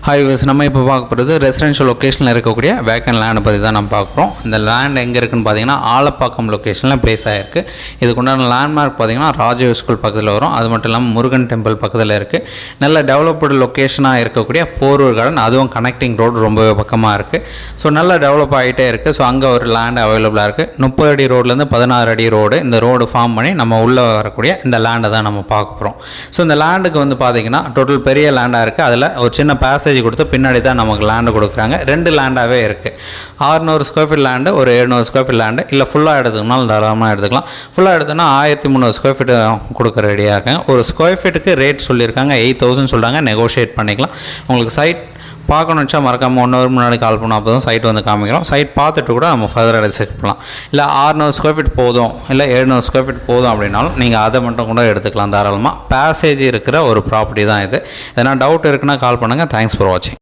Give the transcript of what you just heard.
Hi views, நம்ம இப்போ பார்க்க போகிறது ரெசிடென்ஷியல் லொக்கேஷனில் இருக்கக்கூடிய வேக்கன் லேண்டை பற்றி தான் நம்ம பார்க்குறோம். இந்த லேண்ட் எங்கே இருக்குன்னு பார்த்தீங்கன்னா ஆலப்பாக்கம் லொக்கேஷனில் ப்ளேஸ் ஆகிருக்கு. இதுக்குண்டான லேண்ட்மார்க் பார்த்தீங்கன்னா ராஜீவ் ஸ்கூல் பக்கத்தில் வரும். அது மட்டும் இல்லாமல் முருகன் டெம்பிள் பக்கத்தில் இருக்குது. நல்ல டெவலப்டு லொக்கேஷனாக இருக்கக்கூடிய போரூர் கார்டன், அதுவும் கனெக்டிங் ரோடு ரொம்பவே பக்கமாக இருக்குது. ஸோ நல்லா டெவலப் ஆகிட்டே இருக்குது. ஸோ அங்கே ஒரு லேண்ட் அவைலபிளாக இருக்குது. 30 அடி ரோட்லேருந்து 16 அடி ரோடு, இந்த ரோடு ஃபார்ம் பண்ணி நம்ம உள்ளே வரக்கூடிய இந்த லேண்டை தான் நம்ம பார்க்க போகிறோம். ஸோ இந்த லேண்டுக்கு வந்து பார்த்திங்கன்னா டோட்டல் பெரிய லேண்டாக இருக்குது. அதில் ஒரு சின்ன பேசேஜ் கொடுத்து பின்னாடி தான் நமக்கு லேண்டு கொடுக்குறாங்க. 2 லேண்டாகவே இருக்குது. 600 ஸ்கொயர் ஃபீட் லேண்டு, ஒரு 700 ஸ்கொயர் ஃபீட் லேண்டு. இல்லை ஃபுல்லாக எடுத்துக்கனாலும் தாராளமாக எடுத்துக்கலாம். ஃபுல்லாக எடுத்தோன்னா 1300 ஸ்கொயர் ஃபீட்டு கொடுக்க ரெடியாக இருக்காங்க. ஒரு ஸ்கொயர் ஃபீட்டுக்கு ரேட் சொல்லியிருக்காங்க 8000 சொல்கிறாங்க. நெகோஷியேட் பண்ணிக்கலாம். உங்களுக்கு சைட் பார்க்கணுன்னு வச்சா மறக்காமல் 1 ஹவர் முன்னாடி கால் பண்ணால் அப்போ தான் சைட் வந்து காமிக்கிறோம். சைட் பார்த்துட்டு கூட நம்ம ஃபர்தராக டிசைட் பண்ணலாம். இல்லை 600 ஸ்கொயர் ஃபீட் போதும், இல்லை 700 ஸ்கொயர் ஃபீட் போதும் அப்படின்னாலும் நீங்கள் அதை மட்டும் கூட எடுத்துக்கலாம் தாராளமாக. பேசேஜ் இருக்கிற ஒரு ப்ராப்பர்ட்டி தான் இது. எதனா டவுட் இருக்குன்னா கால் பண்ணுங்கள். தேங்க்ஸ் ஃபார் வாட்சிங்.